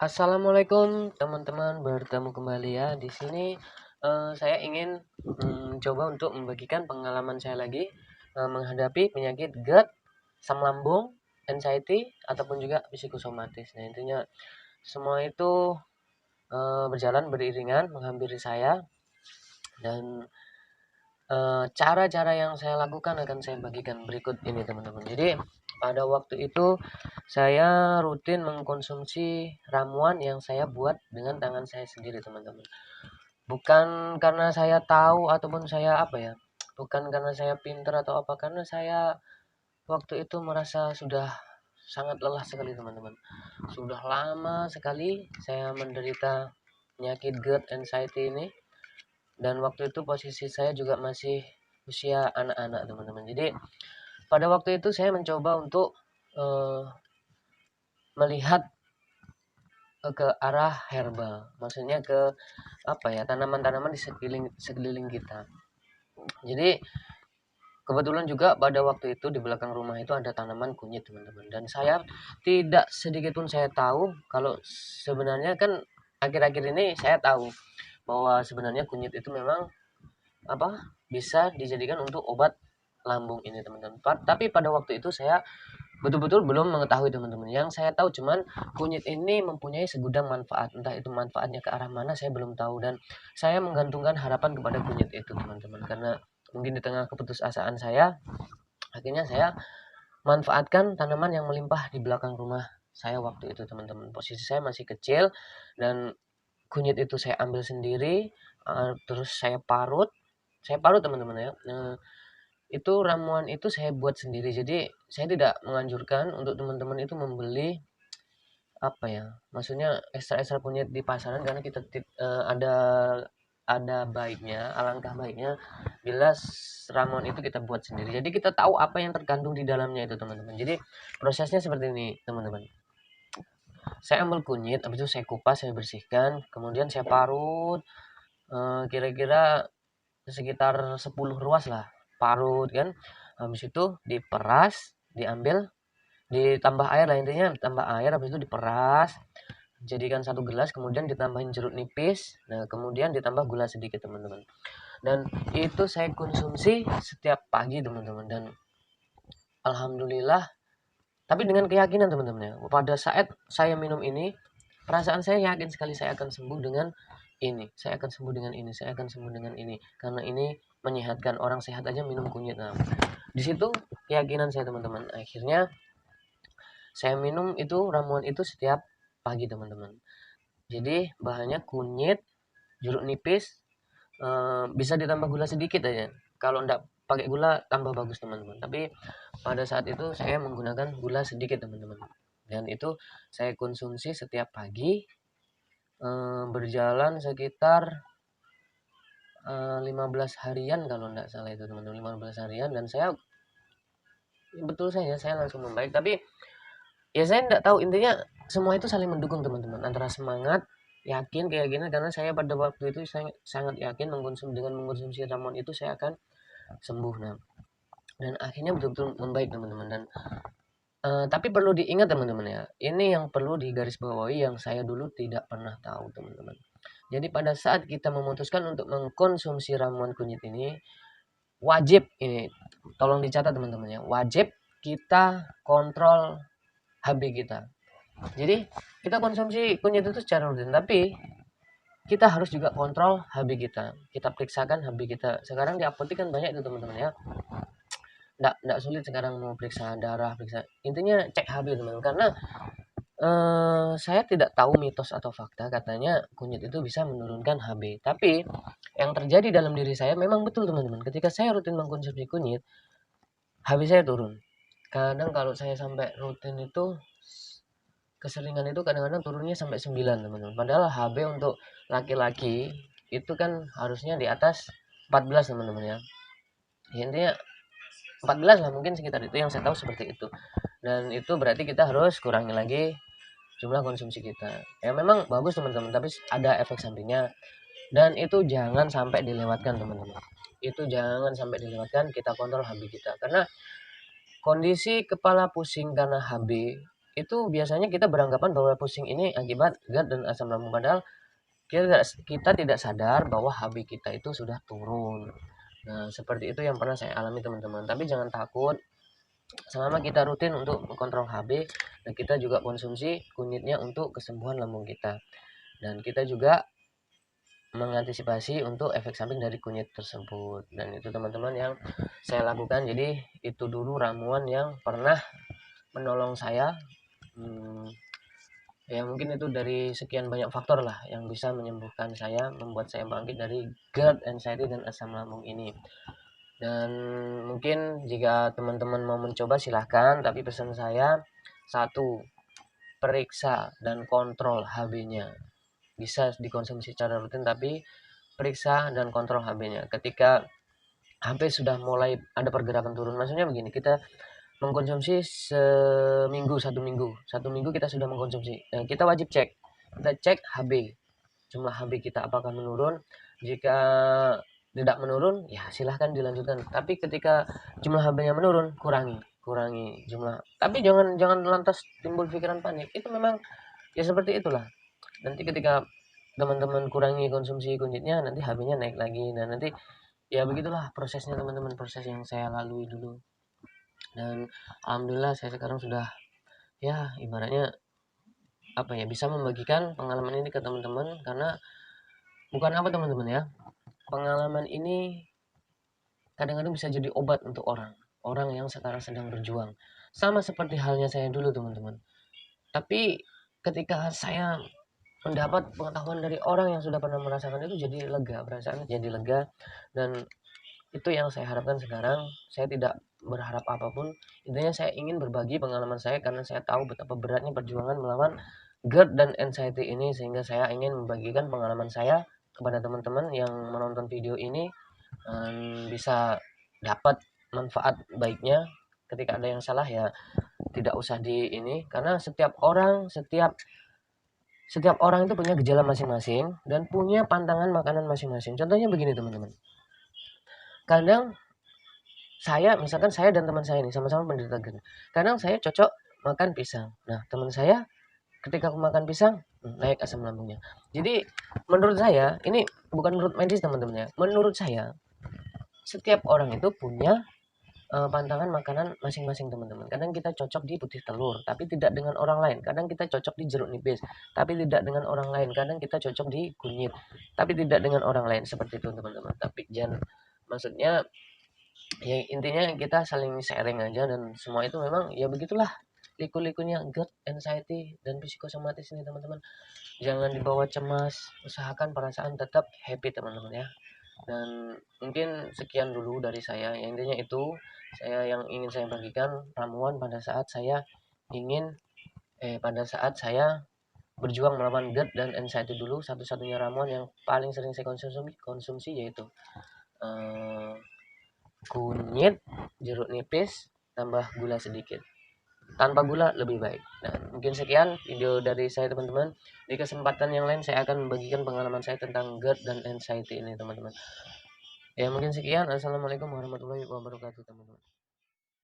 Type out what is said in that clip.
Assalamualaikum teman-teman, bertemu kembali ya. Di sini saya ingin coba untuk membagikan pengalaman saya lagi menghadapi penyakit GERD, asam lambung, anxiety ataupun juga psikosomatis. Nah, intinya semua itu berjalan beriringan menghampiri saya dan cara-cara yang saya lakukan akan saya bagikan berikut ini teman-teman. Jadi pada waktu itu saya rutin mengkonsumsi ramuan yang saya buat dengan tangan saya sendiri teman-teman. Bukan karena saya tahu ataupun saya apa ya, bukan karena saya pintar atau apa, karena saya waktu itu merasa sudah sangat lelah sekali teman-teman. Sudah lama sekali saya menderita penyakit GERD anxiety ini, dan waktu itu posisi saya juga masih usia anak-anak teman-teman. Jadi pada waktu itu saya mencoba untuk melihat ke arah herbal, maksudnya ke apa ya, tanaman-tanaman di sekeliling kita. Jadi kebetulan juga pada waktu itu di belakang rumah itu ada tanaman kunyit teman-teman, dan saya tidak sedikit pun saya tahu kalau sebenarnya kan akhir-akhir ini saya tahu bahwa sebenarnya kunyit itu memang apa, bisa dijadikan untuk obat lambung ini teman-teman. Tapi pada waktu itu saya betul-betul belum mengetahui teman-teman. Yang saya tahu cuman kunyit ini mempunyai segudang manfaat. Entah itu manfaatnya ke arah mana saya belum tahu, dan saya menggantungkan harapan kepada kunyit itu teman-teman. Karena mungkin di tengah keputusasaan saya, akhirnya saya manfaatkan tanaman yang melimpah di belakang rumah saya waktu itu teman-teman. Posisi saya masih kecil dan kunyit itu saya ambil sendiri, terus saya parut teman-teman ya. Nah, itu ramuan itu saya buat sendiri. Jadi saya tidak menganjurkan untuk teman-teman itu membeli apa ya, maksudnya ekstra-ekstra kunyit di pasaran, karena kita ada baiknya, alangkah baiknya bila ramuan itu kita buat sendiri. Jadi kita tahu apa yang terkandung di dalamnya itu teman-teman. Jadi prosesnya seperti ini teman-teman. Saya ambil kunyit, habis itu saya kupas, saya bersihkan, kemudian saya parut kira-kira sekitar 10 ruas lah, parut kan. Habis itu diperas, diambil, ditambah air lah, intinya tambah air, habis itu diperas, jadikan satu gelas, kemudian ditambahin jeruk nipis, nah kemudian ditambah gula sedikit teman-teman. Dan itu saya konsumsi setiap pagi teman-teman, dan alhamdulillah, tapi dengan keyakinan teman-teman ya, pada saat saya minum ini, perasaan saya yakin sekali saya akan sembuh dengan ini, saya akan sembuh dengan ini, saya akan sembuh dengan ini, karena ini menyehatkan. Orang sehat aja minum kunyit. Nah, di situ keyakinan saya teman-teman. Akhirnya saya minum itu ramuan itu setiap pagi teman-teman. Jadi bahannya kunyit, jeruk nipis, bisa ditambah gula sedikit aja. Kalau enggak pakai gula tambah bagus teman-teman. Tapi pada saat itu saya menggunakan gula sedikit teman-teman. Dan itu saya konsumsi setiap pagi, berjalan sekitar 15 harian kalau enggak salah itu teman-teman, 15 harian, dan saya betul saja saya langsung membaik. Tapi ya saya enggak tahu, intinya semua itu saling mendukung teman-teman, antara semangat, yakin, keyakinan, karena saya pada waktu itu saya sangat yakin dengan mengkonsumsi ramuan itu saya akan sembuh. Nah, dan akhirnya betul-betul membaik teman-teman. Dan tapi perlu diingat teman-teman ya, ini yang perlu digarisbawahi yang saya dulu tidak pernah tahu teman-teman. Jadi pada saat kita memutuskan untuk mengkonsumsi ramuan kunyit ini, wajib ini tolong dicatat teman-teman ya, wajib kita kontrol HB kita. Jadi kita konsumsi kunyit itu secara rutin, tapi kita harus juga kontrol HB kita. Kita periksakan HB kita. Sekarang di apotek kan banyak itu teman-teman ya. Nggak sulit sekarang mau periksa darah, periksa. Intinya cek HB teman-teman. Karena saya tidak tahu mitos atau fakta katanya kunyit itu bisa menurunkan HB. Tapi yang terjadi dalam diri saya memang betul teman-teman. Ketika saya rutin mengkonsumsi kunyit, HB saya turun. Kadang kalau saya sampai rutin itu, keseringan itu kadang-kadang turunnya sampai 9 teman-teman. Padahal HB untuk laki-laki itu kan harusnya di atas 14 teman-teman ya. Intinya 14 lah, mungkin sekitar itu yang saya tahu seperti itu. Dan itu berarti kita harus kurangi lagi jumlah konsumsi kita. Ya memang bagus teman-teman, tapi ada efek sampingnya. Dan itu jangan sampai dilewatkan teman-teman. Itu jangan sampai dilewatkan, kita kontrol HB kita. Karena kondisi kepala pusing karena HB itu biasanya kita beranggapan bahwa pusing ini akibat GERD dan asam lambung, padahal kita tidak sadar bahwa HB kita itu sudah turun. Nah, seperti itu yang pernah saya alami teman-teman. Tapi jangan takut, selama kita rutin untuk mengontrol HB, dan kita juga konsumsi kunyitnya untuk kesembuhan lambung kita. Dan kita juga mengantisipasi untuk efek samping dari kunyit tersebut. Dan itu teman-teman yang saya lakukan. Jadi itu dulu ramuan yang pernah menolong saya. Ya mungkin itu dari sekian banyak faktor lah yang bisa menyembuhkan saya, membuat saya bangkit dari GERD, anxiety, dan asam lambung ini. Dan mungkin jika teman-teman mau mencoba silahkan, tapi pesan saya, satu, periksa dan kontrol HB-nya. Bisa dikonsumsi secara rutin, tapi periksa dan kontrol HB-nya. Ketika HB sudah mulai ada pergerakan turun, maksudnya begini, kita mengkonsumsi satu minggu kita sudah mengkonsumsi. Nah, kita wajib kita cek HB, jumlah HB kita apakah menurun. Jika tidak menurun, ya silahkan dilanjutkan. Tapi ketika jumlah HB-nya menurun, kurangi jumlah. Tapi jangan lantas timbul pikiran panik. Itu memang ya seperti itulah. Nanti ketika teman-teman kurangi konsumsi kunyitnya, nanti HB-nya naik lagi. Dan nanti ya begitulah prosesnya teman-teman, proses yang saya lalui dulu. Dan alhamdulillah saya sekarang sudah ya ibaratnya apa ya, bisa membagikan pengalaman ini ke teman-teman, karena bukan apa teman-teman ya, pengalaman ini kadang-kadang bisa jadi obat untuk orang yang sekarang sedang berjuang, sama seperti halnya saya dulu teman-teman. Tapi ketika saya mendapat pengetahuan dari orang yang sudah pernah merasakan itu, jadi lega, perasaan jadi lega. Dan itu yang saya harapkan sekarang. Saya tidak berharap apapun, intinya saya ingin berbagi pengalaman saya, karena saya tahu betapa beratnya perjuangan melawan GERD dan anxiety ini, sehingga saya ingin membagikan pengalaman saya kepada teman-teman yang menonton video ini, bisa dapat manfaat baiknya. Ketika ada yang salah ya tidak usah di ini, karena setiap orang itu punya gejala masing-masing dan punya pantangan makanan masing-masing. Contohnya begini teman-teman, kadang misalkan saya dan teman saya ini sama-sama penderita GERD. Kadang saya cocok makan pisang. Nah, teman saya ketika aku makan pisang, naik asam lambungnya. Jadi, menurut saya, ini bukan menurut medis teman-teman ya. Menurut saya, setiap orang itu punya pantangan makanan masing-masing teman-teman. Kadang kita cocok di putih telur, tapi tidak dengan orang lain. Kadang kita cocok di jeruk nipis, tapi tidak dengan orang lain. Kadang kita cocok di kunyit, tapi tidak dengan orang lain. Seperti itu teman-teman. Tapi jangan, maksudnya ya intinya kita saling sharing aja, dan semua itu memang ya begitulah liku-likunya GERD, anxiety, dan psikosomatis ini teman-teman. Jangan dibawa cemas, usahakan perasaan tetap happy teman-teman ya. Dan mungkin sekian dulu dari saya, yang intinya itu yang ingin saya bagikan ramuan pada saat saya berjuang melawan GERD dan anxiety dulu. Satu-satunya ramuan yang paling sering saya konsumsi yaitu kunyit, jeruk nipis, tambah gula sedikit. Tanpa gula lebih baik. Nah, mungkin sekian video dari saya teman-teman. Di kesempatan yang lain saya akan membagikan pengalaman saya tentang GERD dan anxiety ini teman-teman. Ya mungkin sekian. Assalamualaikum warahmatullahi wabarakatuh teman-teman.